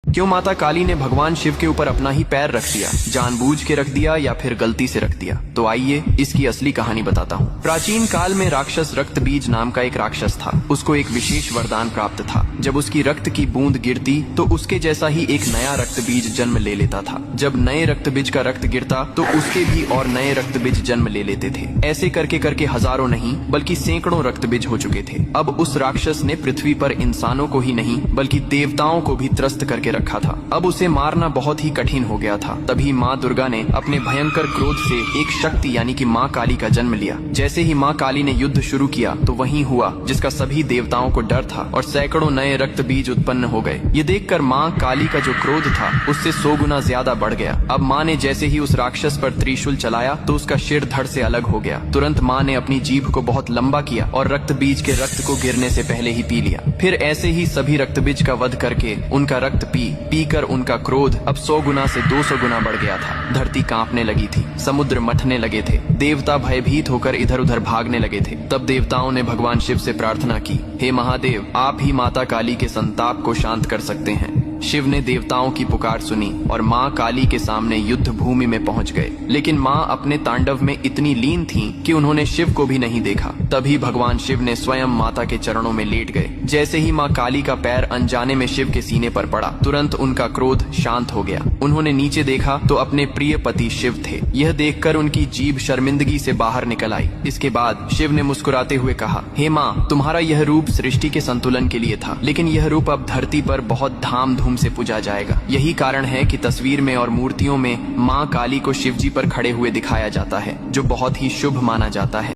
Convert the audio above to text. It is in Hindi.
क्यों माता काली ने भगवान शिव के ऊपर अपना ही पैर रख दिया? जानबूझ के रख दिया या फिर गलती से रख दिया? तो आइए इसकी असली कहानी बताता हूँ। प्राचीन काल में राक्षस रक्त बीज नाम का एक राक्षस था। उसको एक विशेष वरदान प्राप्त था। जब उसकी रक्त की बूंद गिरती तो उसके जैसा ही एक नया रक्त बीज जन्म ले लेता था। जब नए रक्त बीज का रक्त गिरता तो उसके भी और नए रक्त बीज जन्म ले लेते थे। ऐसे करके करके हजारों नहीं बल्कि सैकड़ों रक्त बीज हो चुके थे। अब उस राक्षस ने पृथ्वी पर इंसानों को ही नहीं बल्कि देवताओं को भी त्रस्त करके रखा था। अब उसे मारना बहुत ही कठिन हो गया था। तभी माँ दुर्गा ने अपने भयंकर क्रोध से एक शक्ति यानी कि माँ काली का जन्म लिया। जैसे ही माँ काली ने युद्ध शुरू किया तो वही हुआ जिसका सभी देवताओं को डर था और सैकड़ों नए रक्त बीज उत्पन्न हो गए। ये देखकर माँ काली का जो क्रोध था उससे 100 गुना ज्यादा बढ़ गया। अब माँ ने जैसे ही उस राक्षस पर त्रिशूल चलाया तो उसका सिर धड़ से अलग हो गया। तुरंत माँ ने अपनी जीभ को बहुत लंबा किया और रक्त बीज के रक्त को गिरने से पहले ही पी लिया। फिर ऐसे ही सभी रक्त बीज का वध करके उनका रक्त पीकर उनका क्रोध अब 100 गुना से 200 गुना बढ़ गया था। धरती कांपने लगी थी, समुद्र मथने लगे थे, देवता भयभीत होकर इधर उधर भागने लगे थे। तब देवताओं ने भगवान शिव से प्रार्थना की, हे महादेव, आप ही माता काली के संताप को शांत कर सकते हैं। शिव ने देवताओं की पुकार सुनी और माँ काली के सामने युद्ध भूमि में पहुंच गए। लेकिन माँ अपने तांडव में इतनी लीन थीं कि उन्होंने शिव को भी नहीं देखा। तभी भगवान शिव ने स्वयं माता के चरणों में लेट गए। जैसे ही माँ काली का पैर अनजाने में शिव के सीने पर पड़ा, तुरंत उनका क्रोध शांत हो गया। उन्होंने नीचे देखा तो अपने प्रिय पति शिव थे। यह देखकर उनकी जीभ शर्मिंदगी से बाहर निकल आई। इसके बाद शिव ने मुस्कुराते हुए कहा, हे माँ, तुम्हारा यह रूप सृष्टि के संतुलन के लिए था, लेकिन यह रूप अब धरती पर बहुत धाम से पूजा जाएगा। यही कारण है कि तस्वीर में और मूर्तियों में माँ काली को शिवजी पर खड़े हुए दिखाया जाता है, जो बहुत ही शुभ माना जाता है।